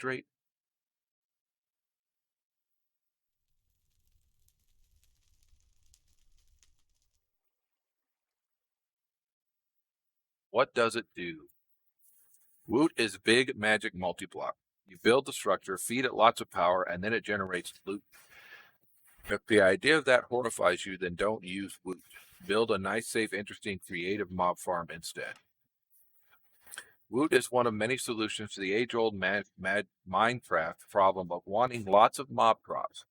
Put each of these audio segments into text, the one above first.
straight? What does it do? Woot is big magic multi-block. You build the structure, feed it lots of power, and then it generates loot. If the idea of that horrifies you, then don't use Woot. Build a nice, safe, interesting, creative mob farm instead. Woot is one of many solutions to the age-old Minecraft problem of wanting lots of mob drops.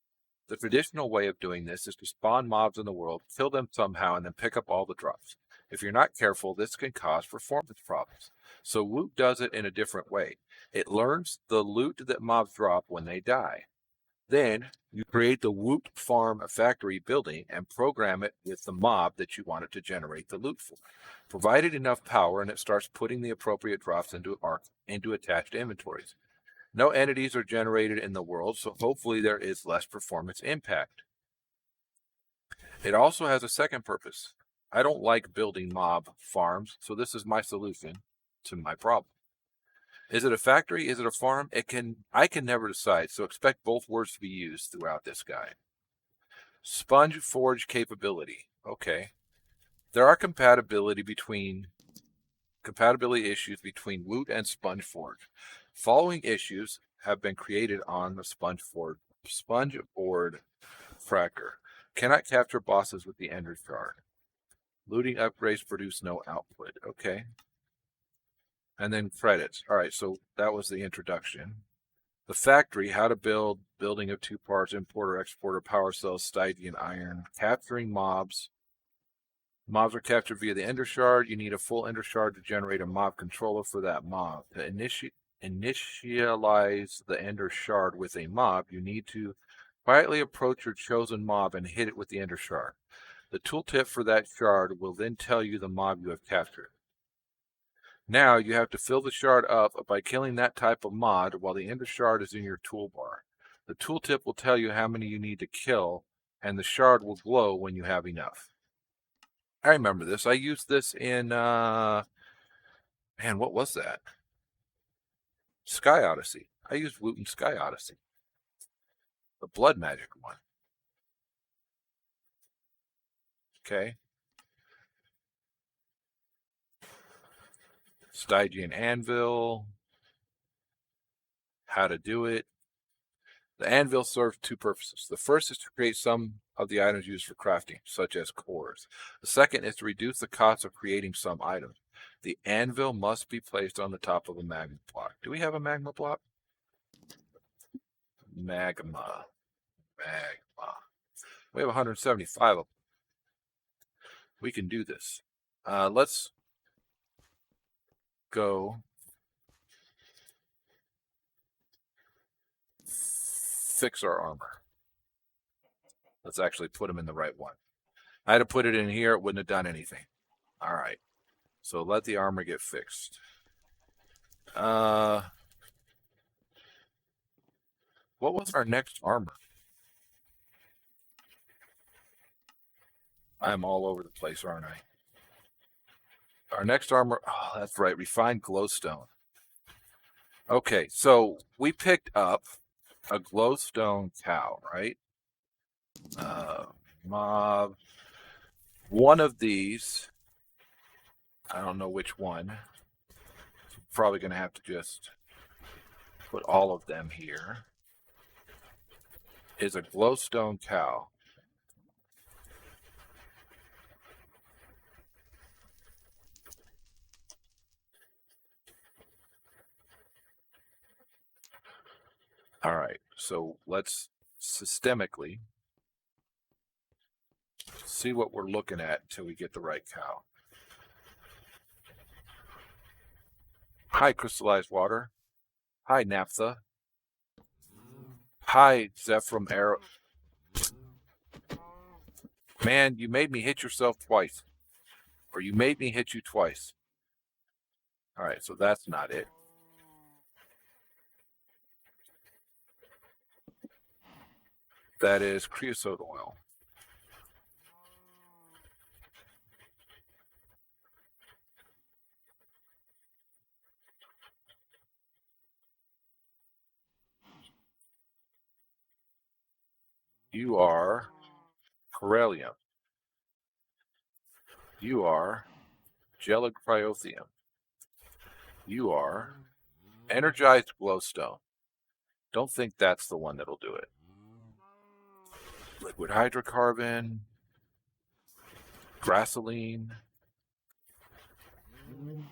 The traditional way of doing this is to spawn mobs in the world, kill them somehow, and then pick up all the drops. If you're not careful, this can cause performance problems. So Woot does it in a different way. It learns the loot that mobs drop when they die. Then you create the Woot farm factory building and program it with the mob that you want it to generate the loot for. Provide it enough power and it starts putting the appropriate drops into attached inventories. No entities are generated in the world, so hopefully there is less performance impact. It also has a second purpose. I don't like building mob farms, so this is my solution to my problem. Is it a factory? Is it a farm? I can never decide, so expect both words to be used throughout this guide. Sponge forge capability. Okay. There are compatibility issues between Woot and SpongeForge. Following issues have been created on the SpongeBoard Fracker. Cannot capture bosses with the Ender Shard. Looting upgrades produce no output. Okay. And then credits. All right, so that was the introduction. The factory, how to build, building of 2 parts, importer, exporter, power cells, Stygian iron, capturing mobs. Mobs are captured via the Ender Shard. You need a full Ender Shard to generate a mob controller for that mob. To initialize the Ender Shard with a mob, you need to quietly approach your chosen mob and hit it with the Ender Shard. The tooltip for that shard will then tell you the mob you have captured. Now you have to fill the shard up by killing that type of mod while the Ender Shard is in your toolbar. The tooltip will tell you how many you need to kill, and the shard will glow when you have enough. I remember this. I used this in, man, what was that? Sky Odyssey. I used Woot in Sky Odyssey. The blood magic one. Okay. Stygian Anvil. How to do it. The anvil serves 2 purposes. The first is to create some of the items used for crafting, such as cores. The second is to reduce the cost of creating some items. The anvil must be placed on the top of a magma block. Do we have a magma block? Magma. We have 175 of them. We can do this. Let's go fix our armor. Let's actually put them in the right one. I had to put it in here. It wouldn't have done anything. All right. So let the armor get fixed. What was our next armor? I'm all over the place, aren't I? Our next armor, oh, that's right, refined glowstone. Okay, so we picked up a glowstone cow, right? Mob. One of these, I don't know which one. Probably going to have to just put all of them here. Is a glowstone cow. All right, so let's systemically see what we're looking at until we get the right cow. Hi, crystallized water. Hi, naphtha. Hi, Zephram Arrow. Man, you made me hit yourself twice. Or you made me hit you twice. All right, so that's not it. That is creosote oil. You are Corellium. You are Gelid Cryothium. You are Energized Glowstone. Don't think that's the one that'll do it. Liquid Hydrocarbon. Grassoline.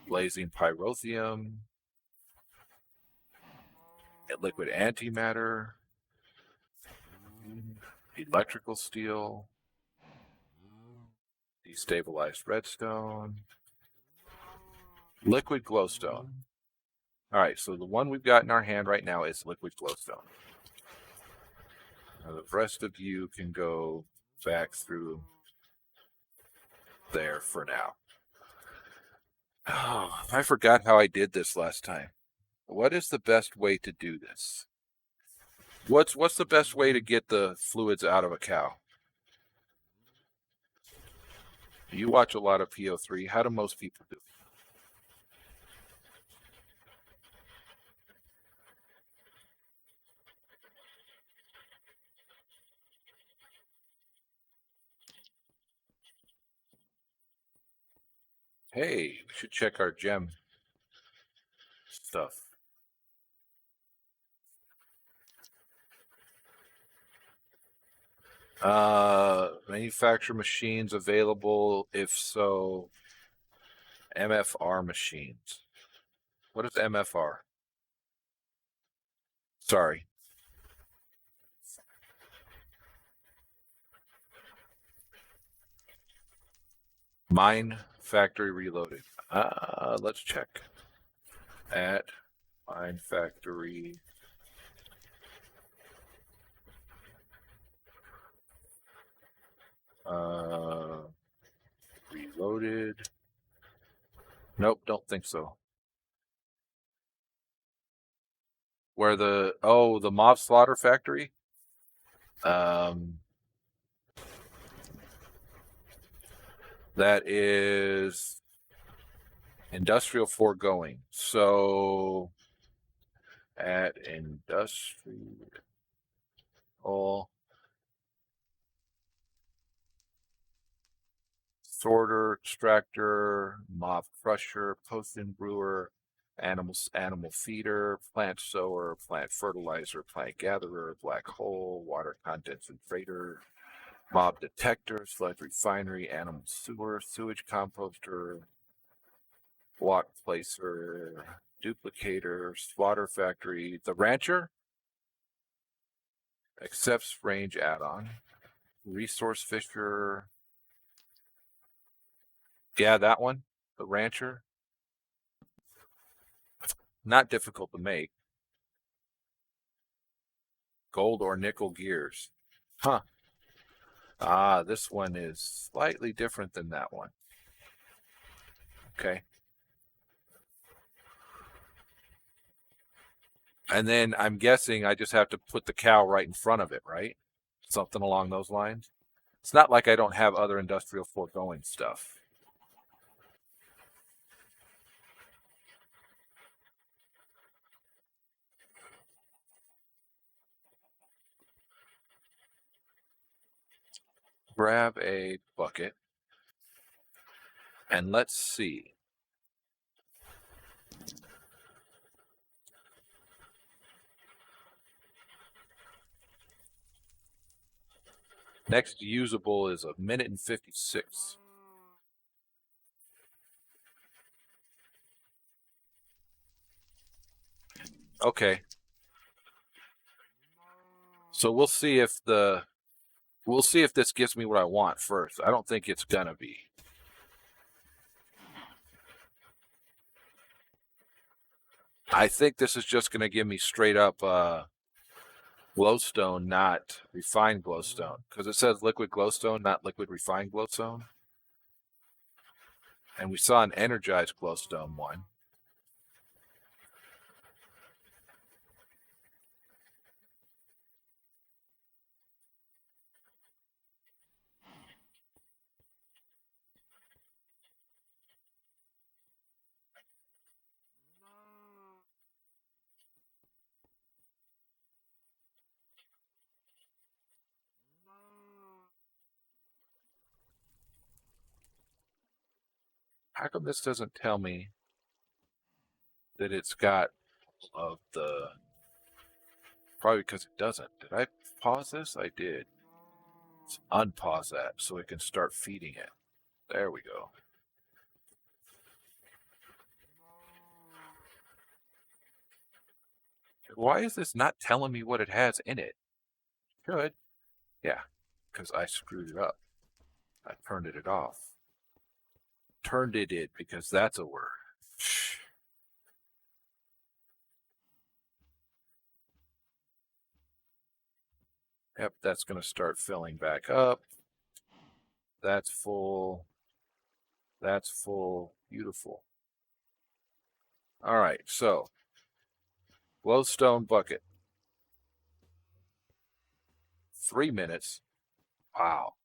Blazing Pyrotheum. Liquid Antimatter. Electrical Steel. Destabilized Redstone. Liquid Glowstone. All right, so the one we've got in our hand right now is Liquid Glowstone. Now the rest of you can go back through there for now. Oh, I forgot how I did this last time. What is the best way to do this? What's the best way to get the fluids out of a cow? You watch a lot of PO3. How do most people do it? Hey, we should check our gem stuff. Manufacture machines available. If so, MFR machines. What is MFR? Sorry. Mine Factory Reloaded. Let's check. At Mine Factory. Reloaded. Nope, don't think so. Where the mob slaughter factory? That is industrial foregoing. So at industrial sorter, extractor, mob crusher, post-in brewer, animal feeder, plant sower, plant fertilizer, plant gatherer, black hole, water concentrator, mob detector, sludge refinery, animal sewer, sewage composter, block placer, duplicator, slaughter factory, the rancher accepts range add-on, resource fisher. Yeah, that one, the rancher. Not difficult to make. Gold or nickel gears. Huh. This one is slightly different than that one. Okay. And then I'm guessing I just have to put the cow right in front of it, right? Something along those lines. It's not like I don't have other industrial foregoing stuff. Grab a bucket. And let's see. Next usable is 1:56 minutes. Okay. So we'll see if this gives me what I want first. I don't think it's gonna be. I think this is just gonna give me straight up glowstone, not refined glowstone, because it says liquid glowstone, not liquid refined glowstone. And we saw an energized glowstone one. How come this doesn't tell me that it's got of the... Probably because it doesn't. Did I pause this? I did. Let's unpause that so we can start feeding it. There we go. Why is this not telling me what it has in it? Good. Yeah, because I screwed it up. I turned it off. Turned it because that's a word. Yep, that's going to start filling back up. That's full. That's full. Beautiful. All right, so glowstone bucket. 3 minutes. Wow.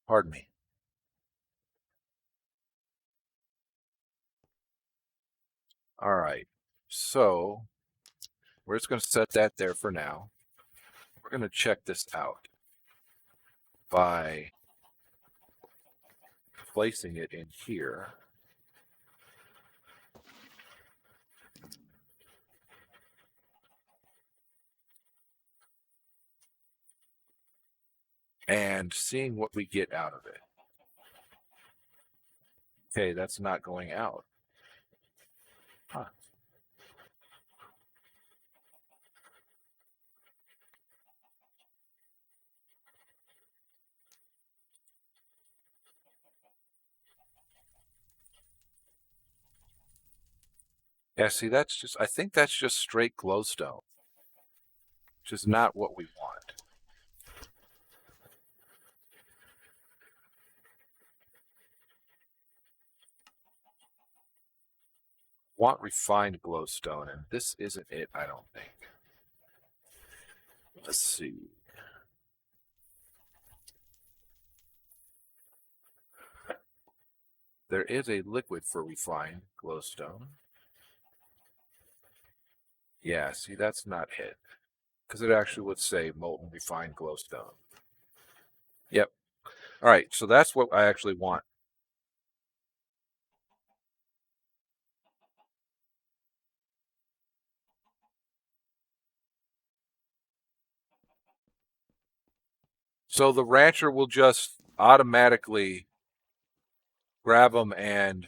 Pardon me. All right, so we're just going to set that there for now. We're going to check this out by placing it in here. And seeing what we get out of it. Okay, that's not going out. Huh. Yeah, see, that's just, I think that's just straight glowstone, which is not what we want. Want refined glowstone, and this isn't it, I don't think. Let's see. There is a liquid for refined glowstone. Yeah, see, that's not it. Because it actually would say molten refined glowstone. Yep. All right, so that's what I actually want. So the rancher will just automatically grab them and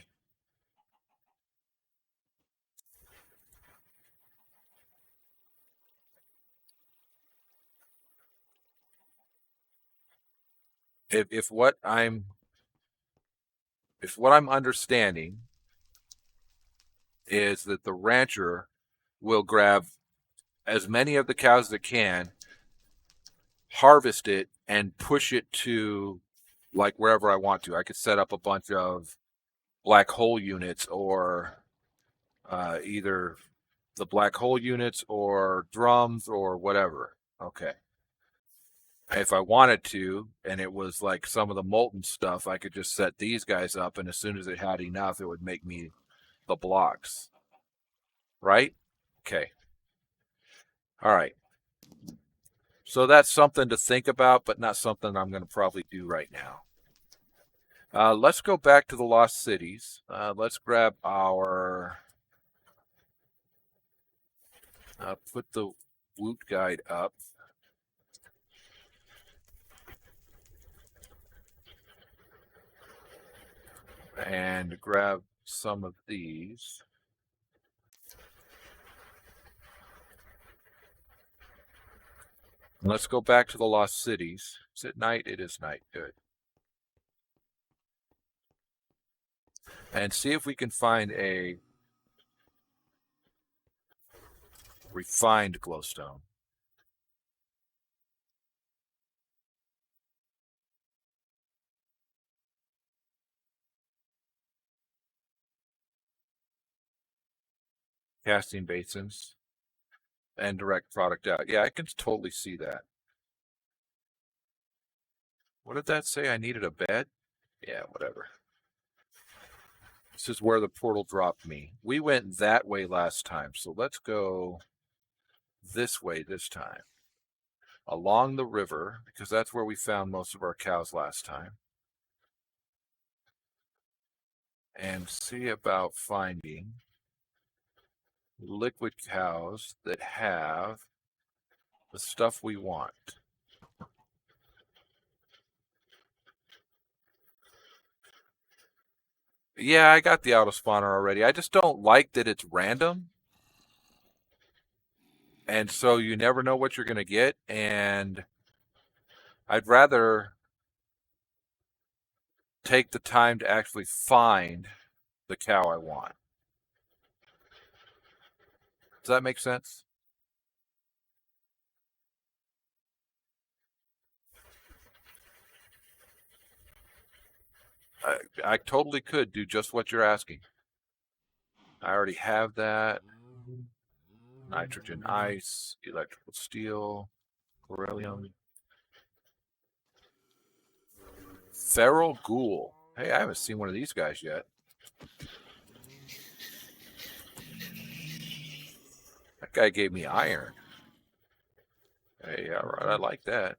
if what I'm understanding is that the rancher will grab as many of the cows as it can, harvest it, and push it to like wherever I want to. I could set up a bunch of black hole units or either the black hole units or drums or whatever. Okay. If I wanted to, and it was like some of the molten stuff, I could just set these guys up, and as soon as it had enough, it would make me the blocks. Right? Okay. All right. So that's something to think about, but not something I'm going to probably do right now. Let's go back to the Lost Cities. Let's grab our... put the Woot guide up. And grab some of these. Let's go back to the Lost Cities. Is it night? It is night. Good. And see if we can find a refined glowstone. Casting basins and direct product out. Yeah, I can totally see that. What did that say? I needed a bed? Yeah, whatever. This is where the portal dropped me. We went that way last time, so let's go this way this time. along the river, because that's where we found most of our cows last time, and see about finding liquid cows that have the stuff we want. Yeah, I got the auto spawner already. I just don't like that it's random. And so you never know what you're going to get. And I'd rather take the time to actually find the cow I want. Does that make sense? I totally could do just what you're asking. I already have that. Nitrogen ice, electrical steel, beryllium. Feral ghoul. Hey, I haven't seen one of these guys yet. That guy gave me iron. Hey, all right, I like that.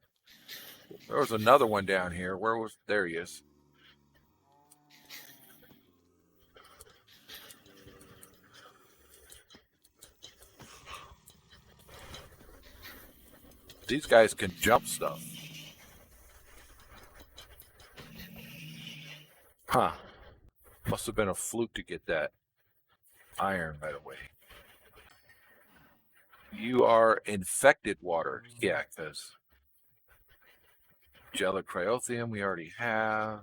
There was another one down here. Where was... There he is. These guys can jump stuff. Huh. Must have been a fluke to get that iron right away. You are infected water. Yeah, because gelocryothium we already have.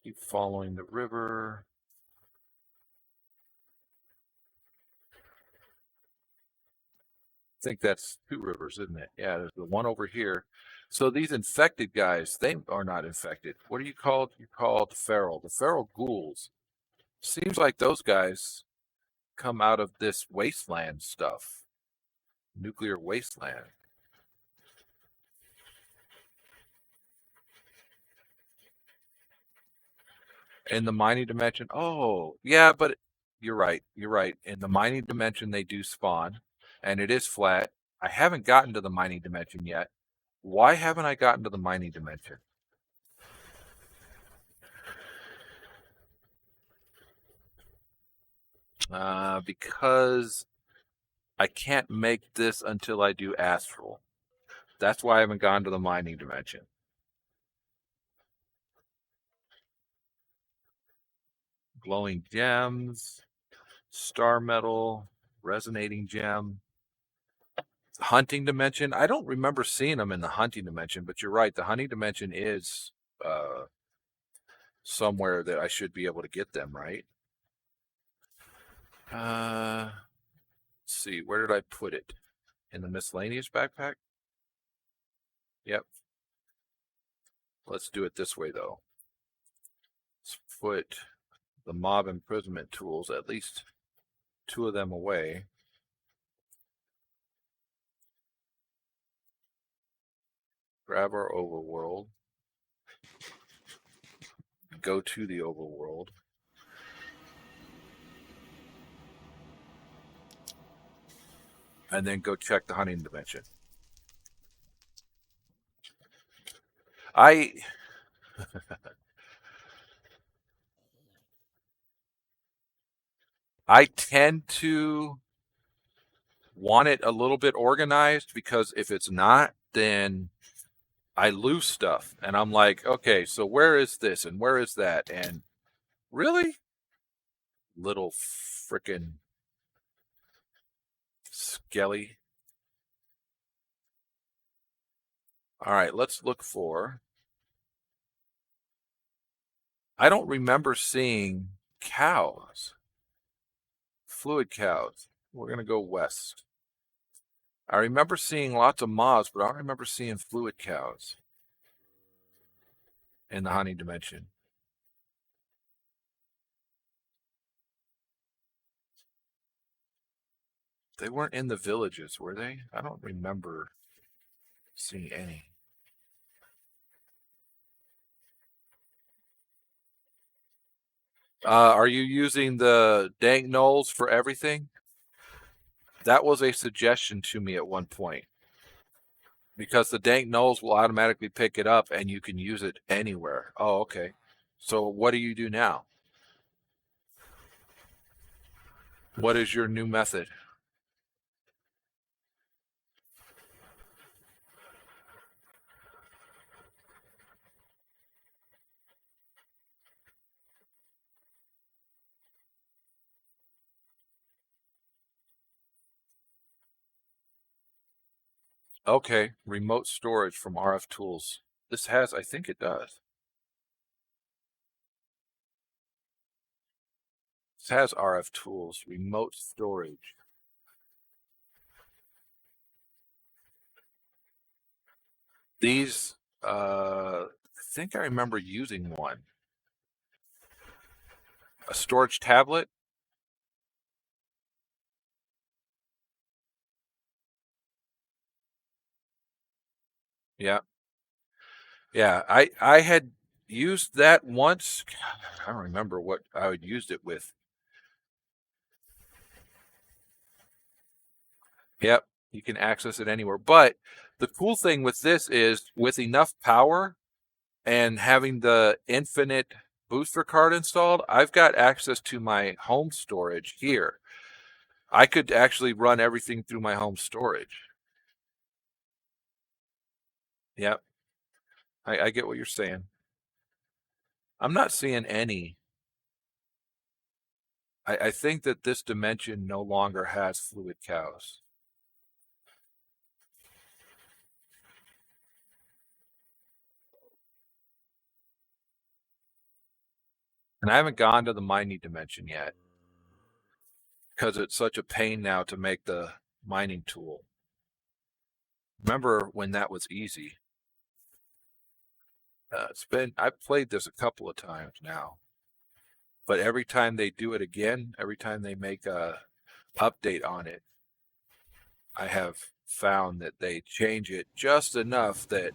Keep following the river. I think that's two rivers, isn't it? Yeah, there's the one over here. So these infected guys, they are not infected. What are you called? You're called feral. The feral ghouls. Seems like those guys come out of this wasteland stuff. Nuclear wasteland. In the mining dimension. Oh, yeah, but you're right. You're right. In the mining dimension, they do spawn, and it is flat. I haven't gotten to the mining dimension yet. Why haven't I gotten to the mining dimension? Because I can't make this until I do astral. That's why I haven't gone to the mining dimension. Glowing gems, star metal, resonating gem. Hunting dimension. I don't remember seeing them in the hunting dimension, but you're right. The hunting dimension is somewhere that I should be able to get them, right? Let's see. Where did I put it? In the miscellaneous backpack? Yep. Let's do it this way, though. Let's put the mob imprisonment tools, at least two of them away. Grab our overworld. Go to the overworld. And then go check the hunting dimension. I tend to want it a little bit organized, because if it's not, then I lose stuff. And I'm like, okay, so where is this and where is that? And really? Little frickin' skelly. All right, let's look for... I don't remember seeing cows. Fluid cows. We're going to go west. I remember seeing lots of moths, but I don't remember seeing fluid cows in the hunting dimension. They weren't in the villages, were they? I don't remember seeing any. Are you using the dank knolls for everything? That was a suggestion to me at one point. Because the dank knolls will automatically pick it up and you can use it anywhere. Oh, okay. So what do you do now? What is your new method? Okay, remote storage from RF tools. This has, I think it does. This has RF tools, remote storage. These, I think I remember using one. A storage tablet? Yeah. Yeah, I had used that once. God, I don't remember what I had used it with. Yep, you can access it anywhere. But the cool thing with this is with enough power and having the infinite booster card installed, I've got access to my home storage here. I could actually run everything through my home storage. Yep, I get what you're saying. I'm not seeing any. I think that this dimension no longer has fluid cows. And I haven't gone to the mining dimension yet because it's such a pain now to make the mining tool. Remember when that was easy? I've played this a couple of times now, but every time they do it again, every time they make a update on it, I have found that they change it just enough that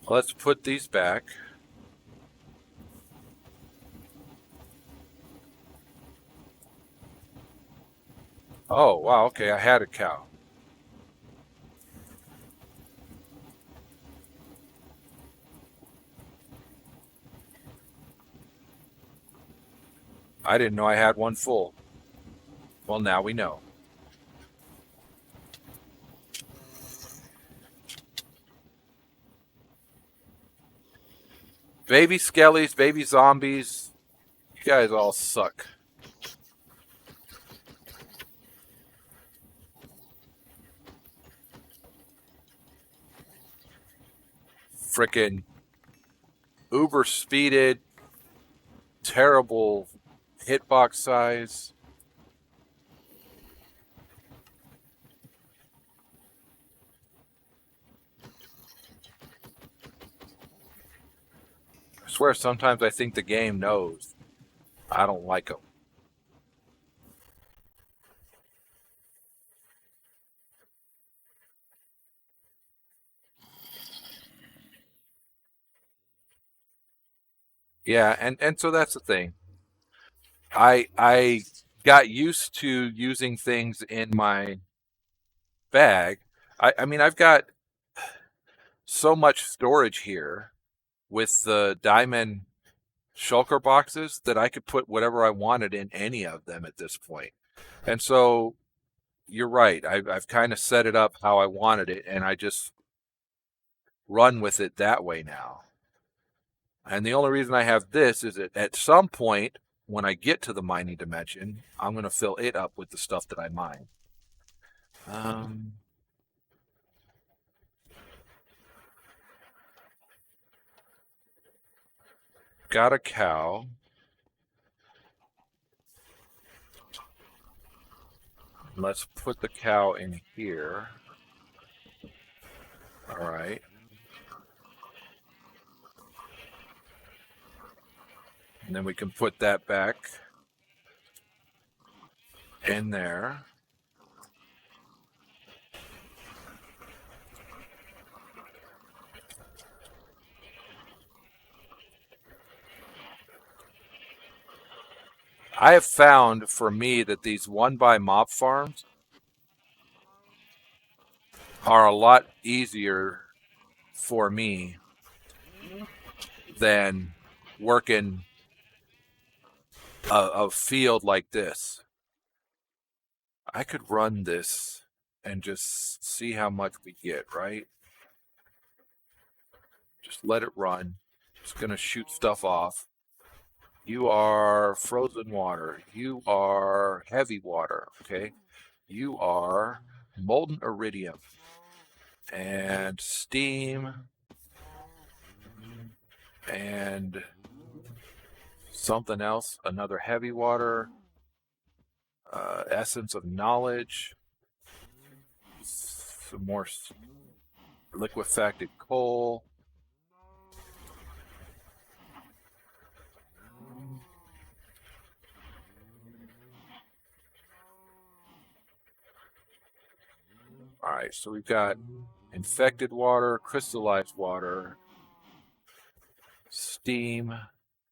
let's put these back. Oh, wow, okay, I had a cow. I didn't know I had one full. Well, now we know. Baby skellies, baby zombies, you guys all suck. Frickin' uber speeded, terrible hitbox size. I swear sometimes I think the game knows I don't like them. Yeah, and so that's the thing. I got used to using things in my bag. I mean I've got so much storage here with the diamond shulker boxes that I could put whatever I wanted in any of them at this point. And so you're right. I've kind of set it up how I wanted it, and I just run with it that way now. And the only reason I have this is that at some point, when I get to the mining dimension, I'm going to fill it up with the stuff that I mine. Um, got a cow. Let's put the cow in here. All right. And then we can put that back in there. I have found for me that these one-by mop farms are a lot easier for me than working a field like this. I could run this and just see how much we get, right? Just let it run. It's going to shoot stuff off. You are frozen water. You are heavy water, okay? You are molten iridium and steam and something else, another heavy water, essence of knowledge, some more liquefacted coal. All right, so we've got infected water, crystallized water, steam,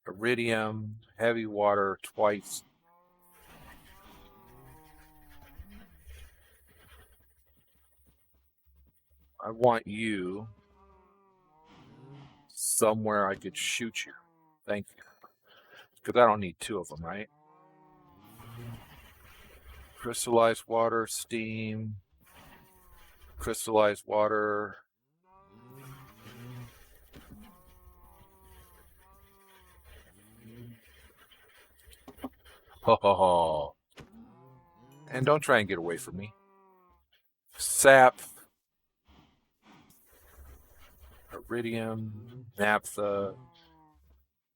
iridium, heavy water twice. I want you somewhere I could shoot you. Thank you. Because I don't need two of them, right? Crystallized water, steam, crystallized water. Ho ho ho. And don't try and get away from me. Sap, iridium, naphtha.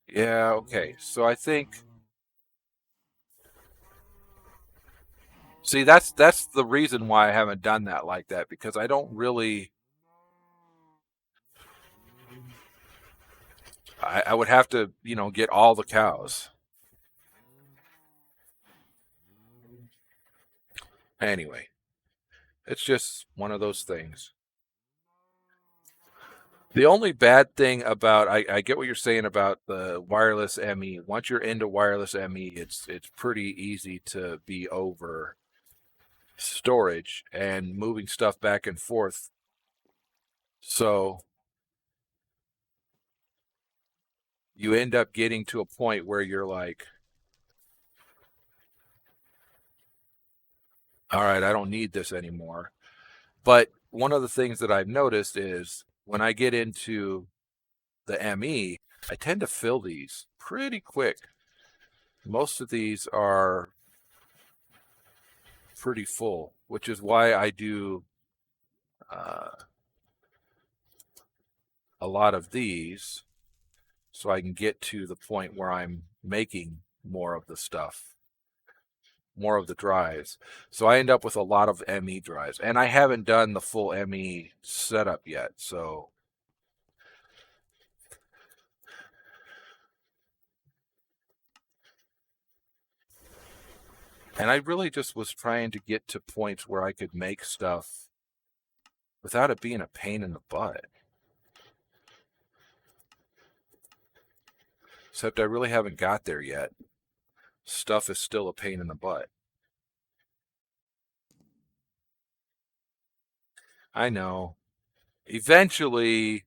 Yeah, okay. So I think, see, that's the reason why I haven't done that like that, because I don't really, I would have to, get all the cows. Anyway, it's just one of those things. The only bad thing about, I get what you're saying about the wireless ME. Once you're into wireless ME, it's pretty easy to be over storage and moving stuff back and forth. So you end up getting to a point where you're like, all right, I don't need this anymore. But one of the things that I've noticed is when I get into the ME, I tend to fill these pretty quick. Most of these are pretty full, which is why I do uh, a lot of these so I can get to the point where I'm making more of the stuff, more of the drives. So I end up with a lot of ME drives, and I haven't done the full ME setup yet. So and I really just was trying to get to points where I could make stuff without it being a pain in the butt. Except I really haven't got there yet. Stuff is still a pain in the butt. I know. Eventually,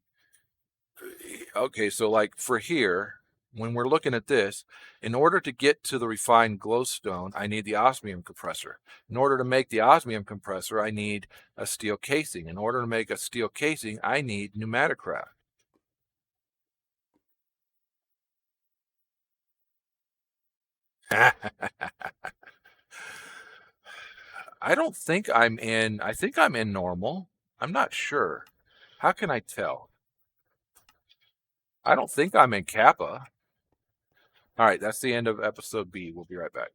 okay, so like for here, when we're looking at this, in order to get to the refined glowstone, I need the osmium compressor. In order to make the osmium compressor, I need a steel casing. In order to make a steel casing, I need pneumaticraft. I don't think I think I'm in normal. I'm not sure. How can I tell? I don't think I'm in Kappa. All right, that's the end of episode B. We'll be right back.